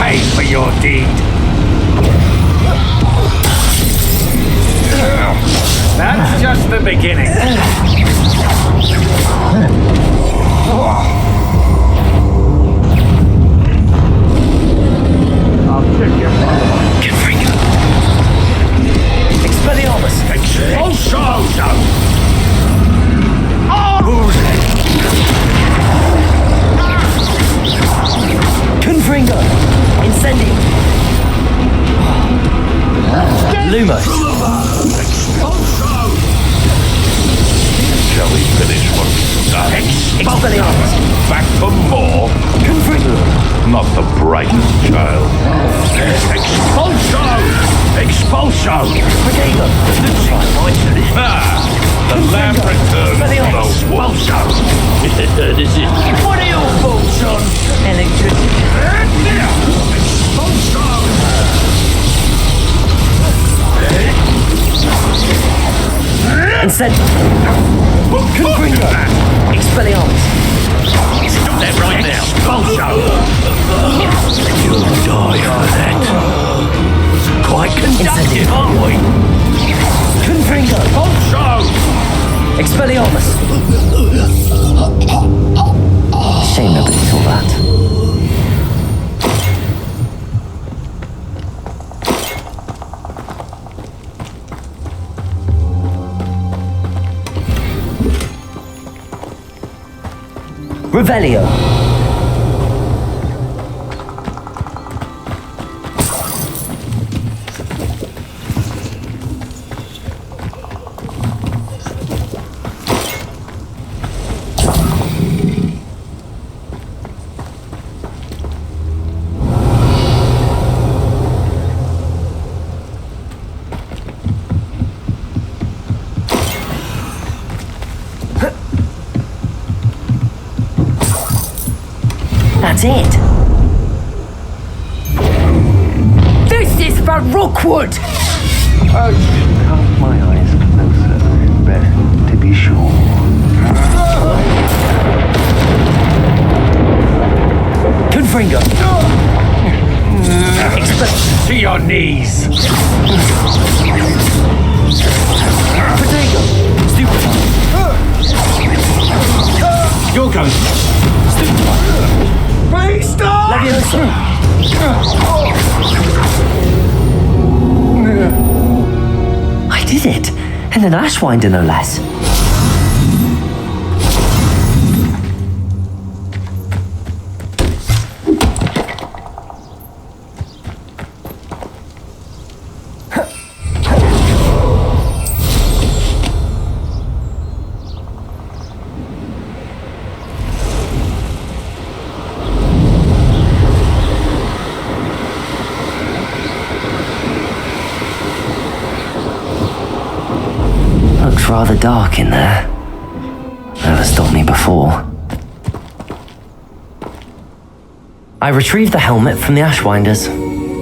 pay for your deed. That's just the beginning. I'll kick your butt. Expelliarmus! Expulso! Who's it? Confringo! Incendio! Lumos! Shall we finish what we've started? Expelliarmus! Back for more? Confringo! Not the brightest child. Expulso! Expulso! Protego! The lamb returns to the Expulso! This is... What are your thoughts on electricity? Expulso! Incendio! Confringo! Expelliarmus! Stop that right now. Expulso! You'll die for that. Quite conductive, aren't we? Confringo! Expulso! Expelliarmus! Shame nobody saw that. Revelio. That's it. This is for Rookwood! Cast my eyes closer, best to be sure. Confringo. To your knees! Protego. Stupefy. You're going... Stupefy. Please stop! Leviosa. I did it. And an Ashwinder, no less. Looks rather dark in there. Never stopped me before. I retrieved the helmet from the Ashwinders.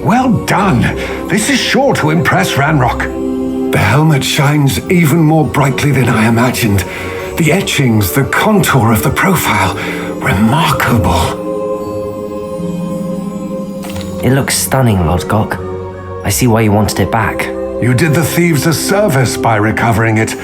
Well done! This is sure to impress Ranrock. The helmet shines even more brightly than I imagined. The etchings, the contour of the profile, remarkable. It looks stunning, Lodgok. I see why you wanted it back. You did the thieves a service by recovering it.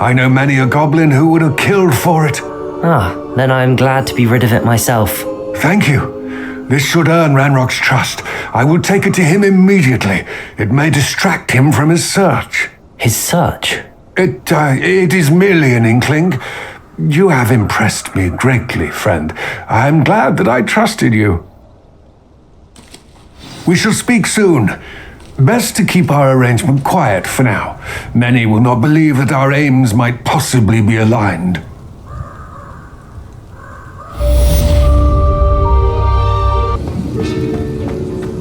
I know many a goblin who would have killed for it. Ah, then I'm glad to be rid of it myself. Thank you. This should earn Ranrock's trust. I will take it to him immediately. It may distract him from his search. His search? It is merely an inkling. You have impressed me greatly, friend. I am glad that I trusted you. We shall speak soon. Best to keep our arrangement quiet for now. Many will not believe that our aims might possibly be aligned.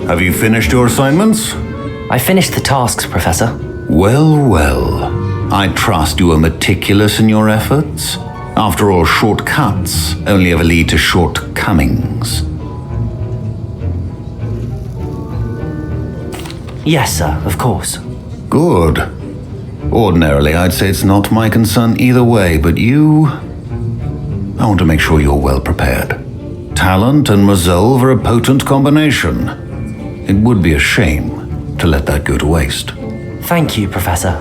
Have you finished your assignments? I finished the tasks, Professor. Well, well. I trust you are meticulous in your efforts. After all, shortcuts only ever lead to shortcomings. Yes, sir, of course. Good. Ordinarily, I'd say it's not my concern either way, but you... I want to make sure you're well prepared. Talent and resolve are a potent combination. It would be a shame to let that go to waste. Thank you, Professor.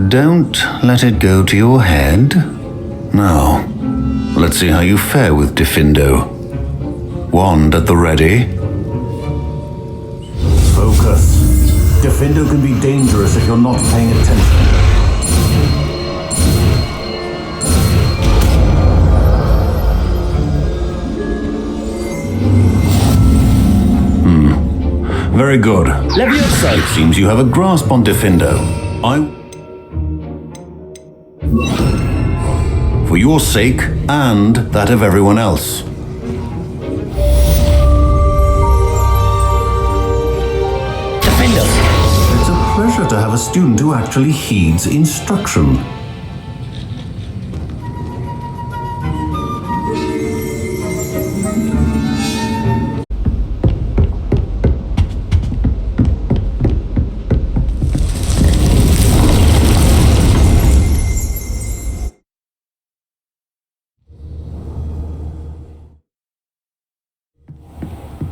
Don't let it go to your head. Now, let's see how you fare with Diffindo. Wand at the ready. Focus. Diffindo can be dangerous if you're not paying attention. Very good. Leviosa! It seems you have a grasp on Diffindo. For your sake and that of everyone else. Diffindo! It's a pleasure to have a student who actually heeds instruction.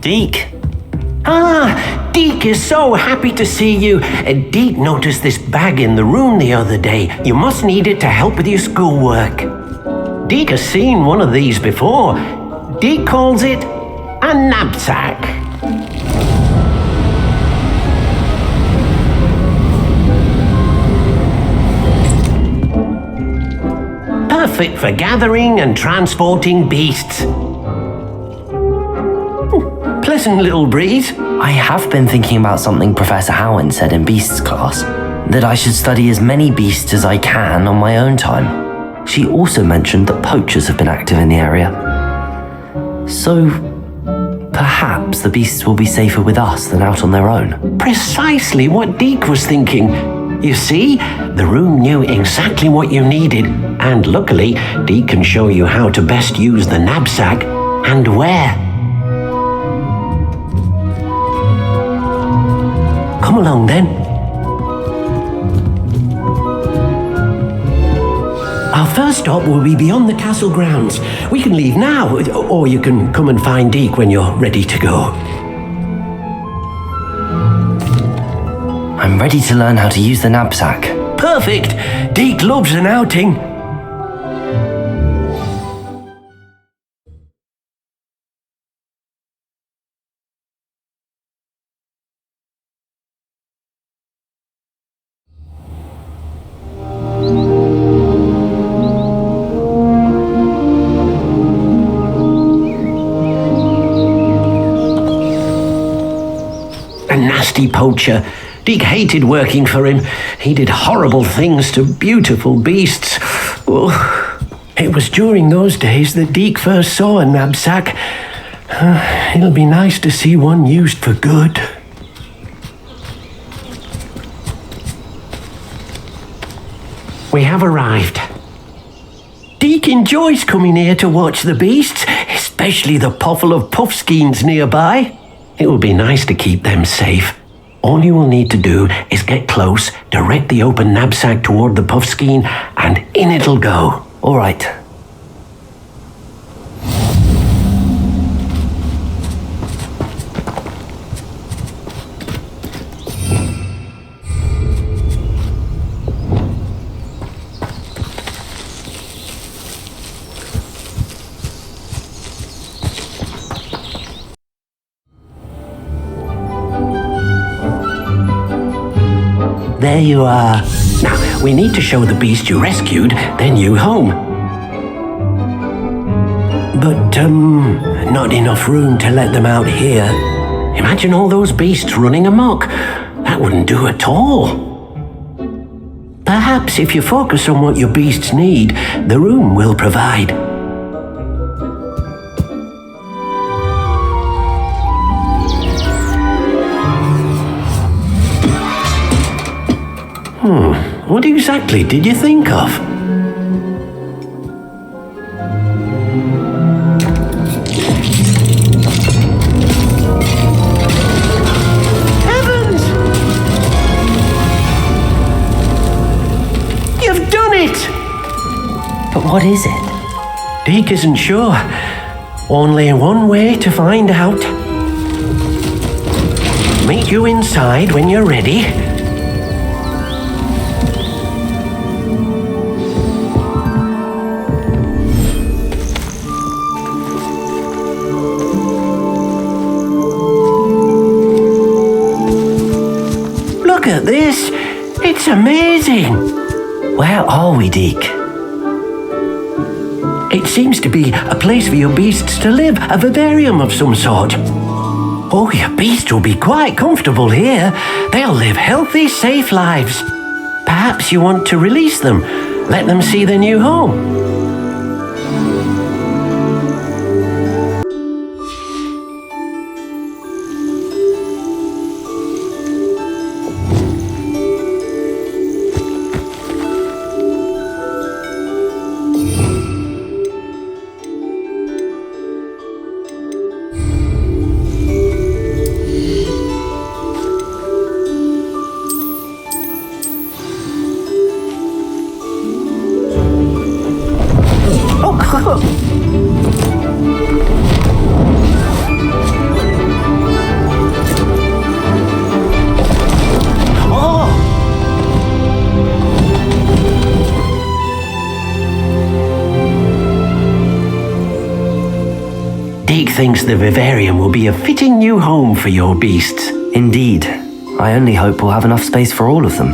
Deke. Ah, Deke is so happy to see you. Deke noticed this bag in the room the other day. You must need it to help with your schoolwork. Deke has seen one of these before. Deke calls it a knapsack. Perfect for gathering and transporting beasts. Pleasant little breeze. I have been thinking about something Professor Howard said in Beasts class, that I should study as many beasts as I can on my own time. She also mentioned that poachers have been active in the area. So, perhaps the beasts will be safer with us than out on their own. Precisely what Deke was thinking. You see, the room knew exactly what you needed, and luckily, Deke can show you how to best use the knapsack and where. Come along then. Our first stop will be beyond the castle grounds. We can leave now, or you can come and find Deke when you're ready to go. I'm ready to learn how to use the knapsack. Perfect! Deke loves an outing. Poacher. Deke hated working for him. He did horrible things to beautiful beasts. Oh, it was during those days that Deke first saw a knapsack. It'll be nice to see one used for good. We have arrived. Deke enjoys coming here to watch the beasts, especially the potful of puffskeins nearby. It will be nice to keep them safe. All you will need to do is get close, direct the open knapsack toward the puffskein, and in it'll go. All right. There you are. Now, we need to show the beast you rescued, then you home. But, not enough room to let them out here. Imagine all those beasts running amok. That wouldn't do at all. Perhaps if you focus on what your beasts need, the room will provide. What exactly did you think of? Heavens! You've done it! But what is it? Deke isn't sure. Only one way to find out. meet you inside when you're ready. Look at this. It's amazing. Where are we, Deke? It seems to be a place for your beasts to live, a vivarium of some sort. Oh, your beasts will be quite comfortable here. They'll live healthy, safe lives. Perhaps you want to release them, let them see their new home. Deke thinks the vivarium will be a fitting new home for your beasts. Indeed. I only hope we'll have enough space for all of them.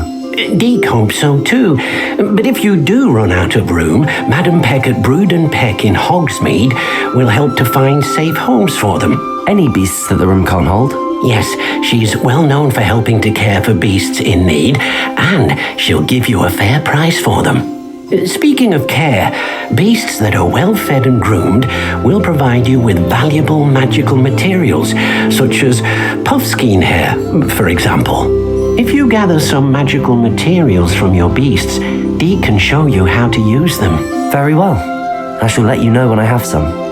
Deke hopes so too. But if you do run out of room, Madam Peck at Brood and Peck in Hogsmeade will help to find safe homes for them. Any beasts that the room can't hold? Yes, she's well known for helping to care for beasts in need, and she'll give you a fair price for them. Speaking of care, beasts that are well fed and groomed will provide you with valuable magical materials, such as puffskein hair, for example. If you gather some magical materials from your beasts, Deke can show you how to use them. Very well. I shall let you know when I have some.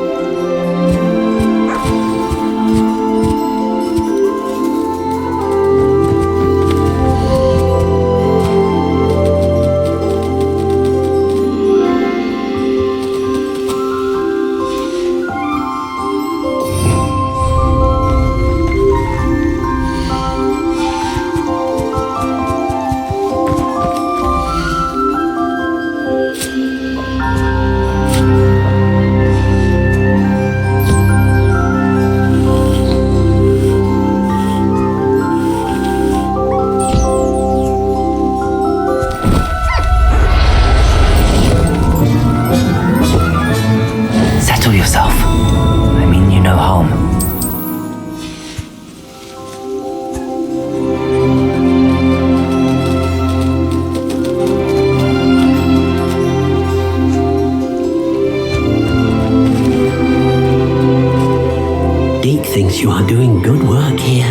Thinks you are doing good work here.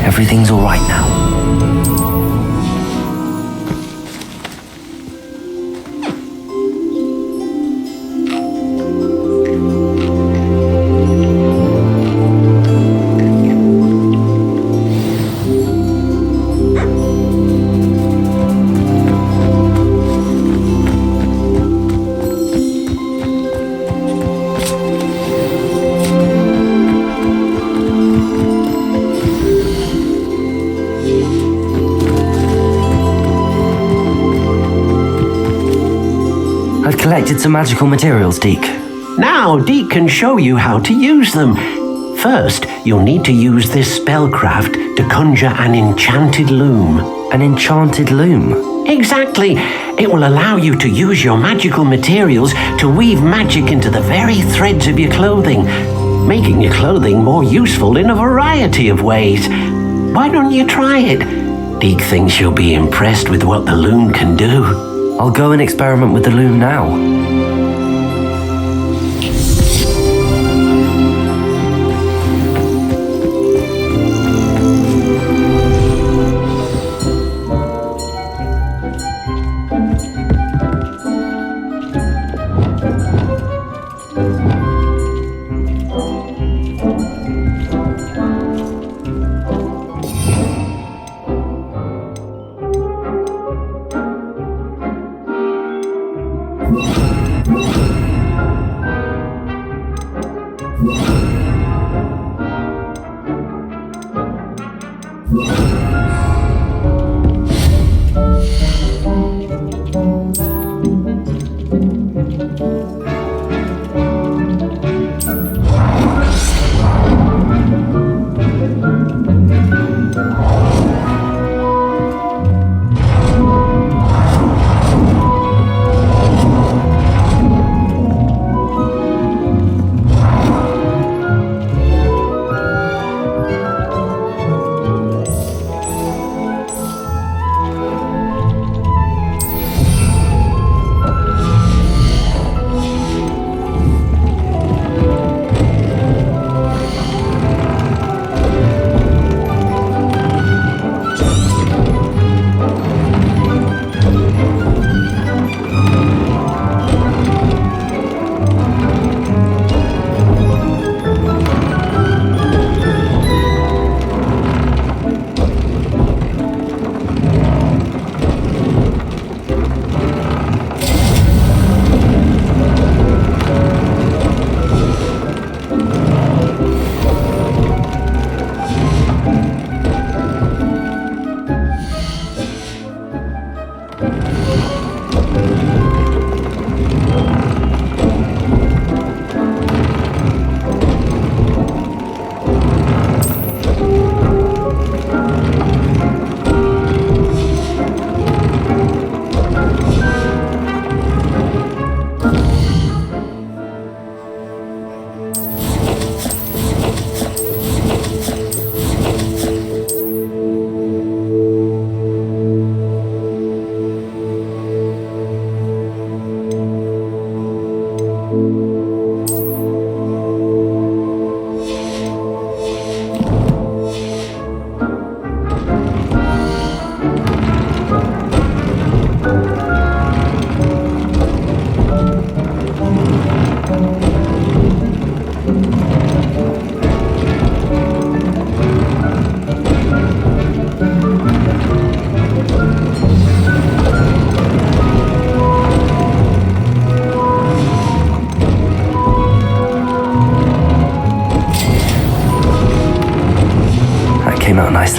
Everything's all right now. I've collected some magical materials, Deke. Now Deke can show you how to use them. First, you'll need to use this spellcraft to conjure an enchanted loom. An enchanted loom? Exactly. It will allow you to use your magical materials to weave magic into the very threads of your clothing, making your clothing more useful in a variety of ways. Why don't you try it? Deke thinks you'll be impressed with what the loom can do. I'll go and experiment with the loom now.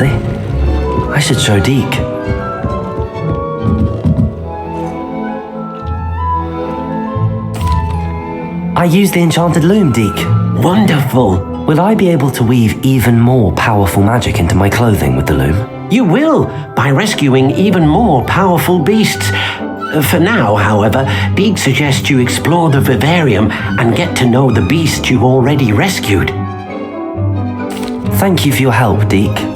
honestly. I should show Deke. I use the enchanted loom, Deke. Wonderful. Will I be able to weave even more powerful magic into my clothing with the loom? You will, by rescuing even more powerful beasts. For now, however, Deke suggests you explore the vivarium and get to know the beasts you've already rescued. Thank you for your help, Deke.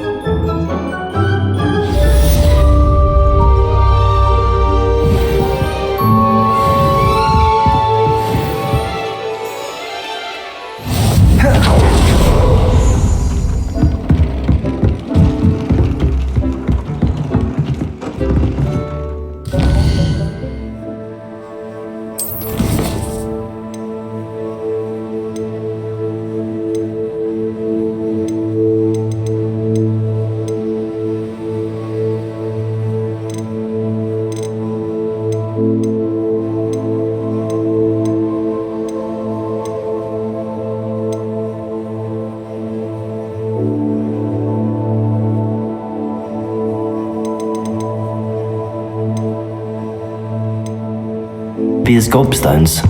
Be as gobstones.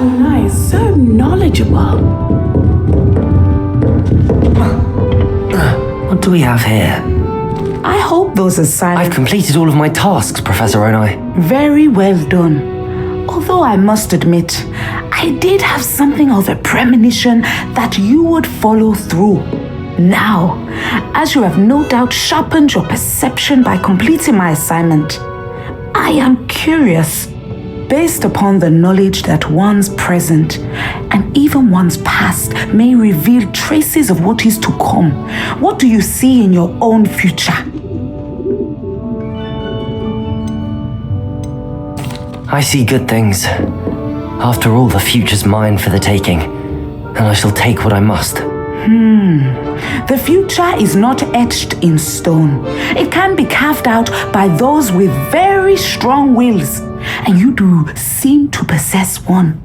Nice, so knowledgeable. What do we have here? I hope those I've assignments... completed all of my tasks, Professor Onai. Very well done. Although I must admit, I did have something of a premonition that you would follow through. Now, as you have no doubt sharpened your perception by completing my assignment, I am curious, based upon the knowledge that one's present and even one's past may reveal traces of what is to come. What do you see in your own future? I see good things. After all, the future's mine for the taking, and I shall take what I must. The future is not etched in stone. It can be carved out by those with very strong wills, and you do seem to possess one.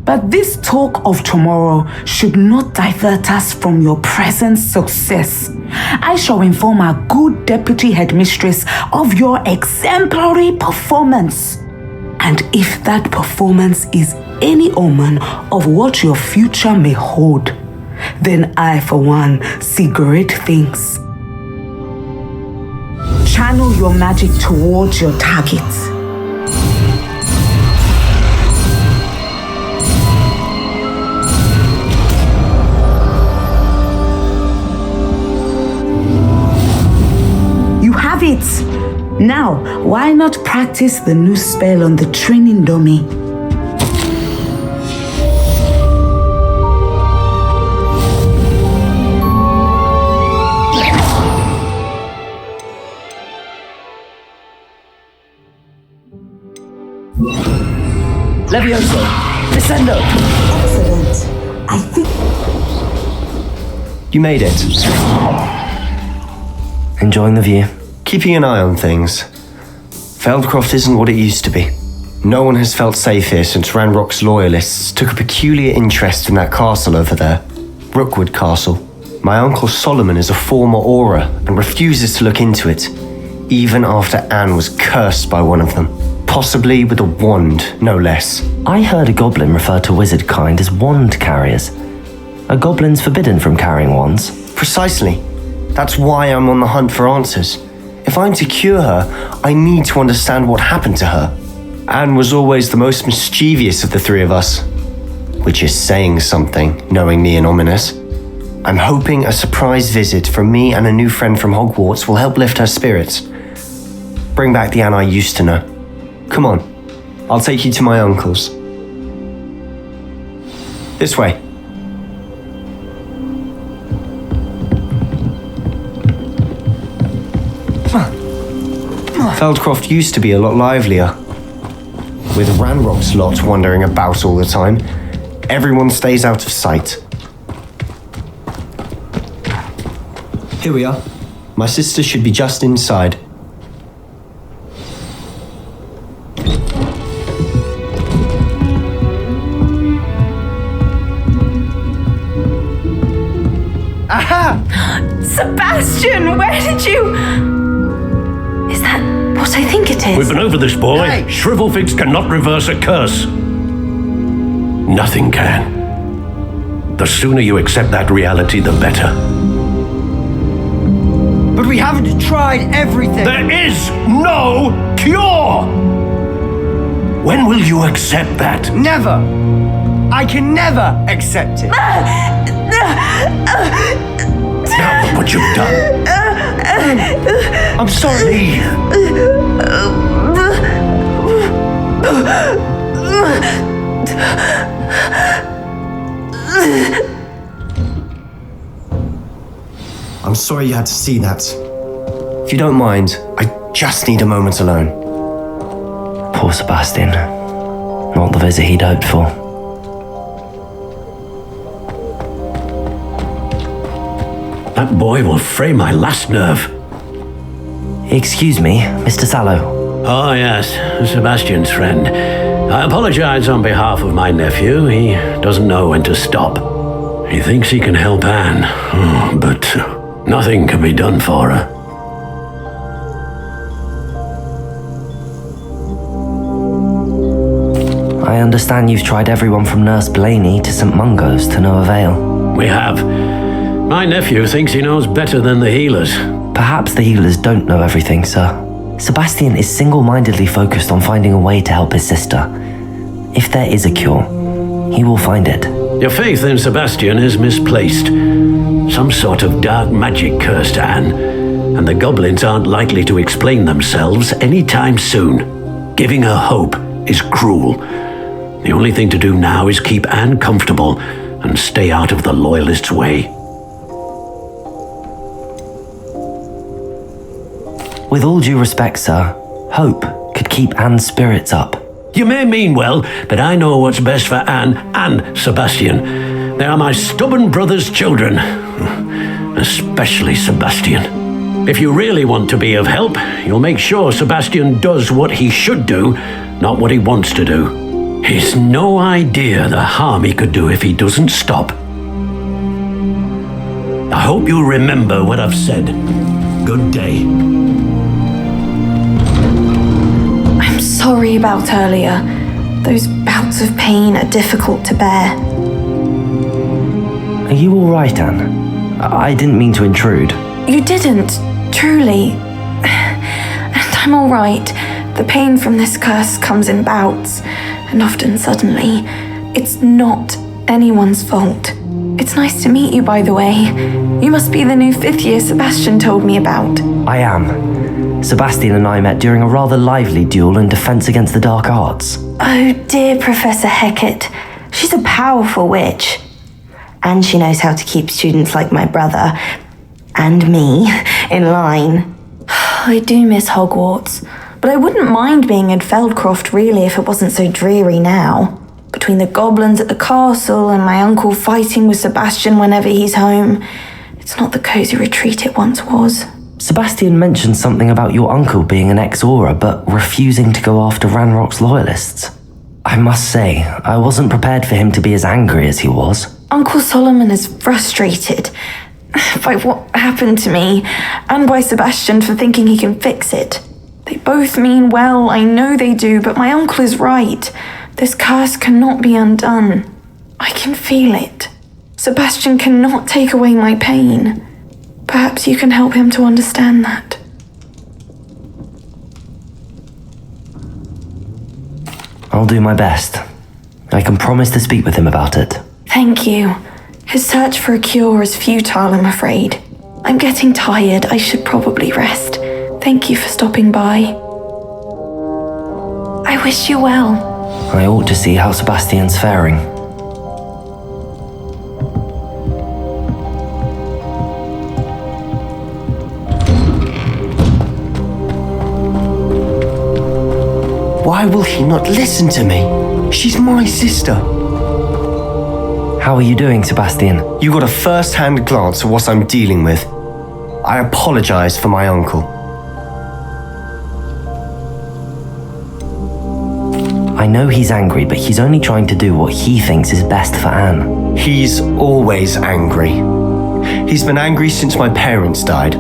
But this talk of tomorrow should not divert us from your present success. I shall inform our good deputy headmistress of your exemplary performance. And if that performance is any omen of what your future may hold, then I, for one, see great things. Channel your magic towards your target. You have it! Now, why not practice the new spell on the training dummy? Levioso! Descendo! Excellent. I think... You made it. Enjoying the view. Keeping an eye on things. Feldcroft isn't what it used to be. No one has felt safe here since Ranrock's loyalists took a peculiar interest in that castle over there, Rookwood Castle. My uncle Solomon is a former Auror and refuses to look into it, even after Anne was cursed by one of them, possibly with a wand, no less. I heard a goblin refer to wizard kind as wand carriers. Are goblins forbidden from carrying wands? Precisely. That's why I'm on the hunt for answers. If I'm to cure her, I need to understand what happened to her. Anne was always the most mischievous of the three of us, which is saying something, knowing me and ominous. I'm hoping a surprise visit from me and a new friend from Hogwarts will help lift her spirits. Bring back the Anne I used to know. Come on, I'll take you to my uncle's. This way. Feldcroft used to be a lot livelier. With Ranrock's lot wandering about all the time, everyone stays out of sight. Here we are. My sister should be just inside. Aha! Sebastian, where did you... Is that what I think it is? We've been over this, boy. Hey. Shrivelfigs cannot reverse a curse. Nothing can. The sooner you accept that reality, the better. But we haven't tried everything. There is no cure! When will you accept that? Never! I can never accept it. Now look what you've done. I'm sorry. I'm sorry you had to see that. If you don't mind, I just need a moment alone. Poor Sebastian. Not the visit he'd hoped for. That boy will fray my last nerve. Excuse me, Mr. Sallow. Oh, yes, Sebastian's friend. I apologize on behalf of my nephew. He doesn't know when to stop. He thinks he can help Anne, but nothing can be done for her. I understand you've tried everyone from Nurse Blaney to St. Mungo's to no avail. We have. My nephew thinks he knows better than the healers. Perhaps the healers don't know everything, sir. Sebastian is single-mindedly focused on finding a way to help his sister. If there is a cure, he will find it. Your faith in Sebastian is misplaced. Some sort of dark magic cursed Anne, and the goblins aren't likely to explain themselves anytime soon. Giving her hope is cruel. The only thing to do now is keep Anne comfortable and stay out of the Loyalists' way. With all due respect, sir, hope could keep Anne's spirits up. You may mean well, but I know what's best for Anne and Sebastian. They are my stubborn brother's children, especially Sebastian. If you really want to be of help, you'll make sure Sebastian does what he should do, not what he wants to do. He's no idea the harm he could do if he doesn't stop. I hope you'll remember what I've said. Good day. I'm sorry about earlier. Those bouts of pain are difficult to bear. Are you all right, Anne? I didn't mean to intrude. You didn't, truly. And I'm all right. The pain from this curse comes in bouts, and often suddenly. It's not anyone's fault. It's nice to meet you, by the way. You must be the new 5th year Sebastian told me about. I am. Sebastian and I met during a rather lively duel in Defense Against the Dark Arts. Oh dear, Professor Hecat. She's a powerful witch. And she knows how to keep students like my brother, and me, in line. I do miss Hogwarts, but I wouldn't mind being in Feldcroft really if it wasn't so dreary now. Between the goblins at the castle and my uncle fighting with Sebastian whenever he's home, it's not the cozy retreat it once was. Sebastian mentioned something about your uncle being an ex-Aura, but refusing to go after Ranrock's loyalists. I must say, I wasn't prepared for him to be as angry as he was. Uncle Solomon is frustrated by what happened to me, and by Sebastian for thinking he can fix it. They both mean well, I know they do, but my uncle is right. This curse cannot be undone. I can feel it. Sebastian cannot take away my pain. Perhaps you can help him to understand that. I'll do my best. I can promise to speak with him about it. Thank you. His search for a cure is futile, I'm afraid. I'm getting tired. I should probably rest. Thank you for stopping by. I wish you well. I ought to see how Sebastian's faring. Why will he not listen to me? She's my sister. How are you doing, Sebastian? You got a first-hand glance at what I'm dealing with. I apologize for my uncle. I know he's angry, but he's only trying to do what he thinks is best for Anne. He's always angry. He's been angry since my parents died.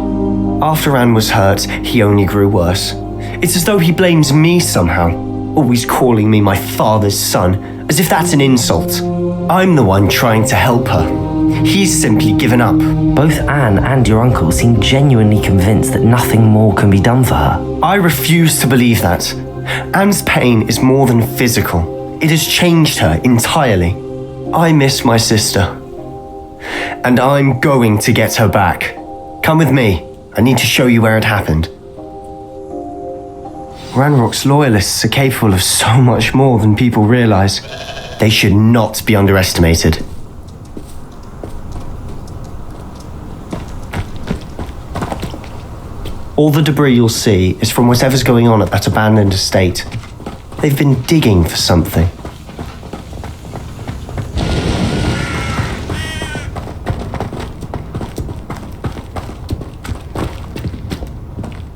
After Anne was hurt, he only grew worse. It's as though he blames me somehow, always calling me my father's son, as if that's an insult. I'm the one trying to help her. He's simply given up. Both Anne and your uncle seem genuinely convinced that nothing more can be done for her. I refuse to believe that. Anne's pain is more than physical. It has changed her entirely. I miss my sister. And I'm going to get her back. Come with me. I need to show you where it happened. Ranrock's loyalists are capable of so much more than people realize. They should not be underestimated. All the debris you'll see is from whatever's going on at that abandoned estate. They've been digging for something.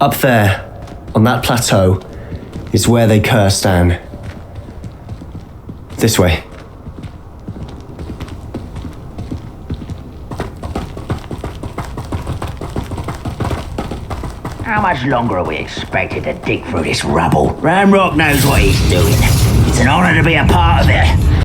Up there, on that plateau, is where they cursed Anne. This way. How much longer are we expected to dig through this rubble? Ranrock knows what he's doing. It's an honor to be a part of it.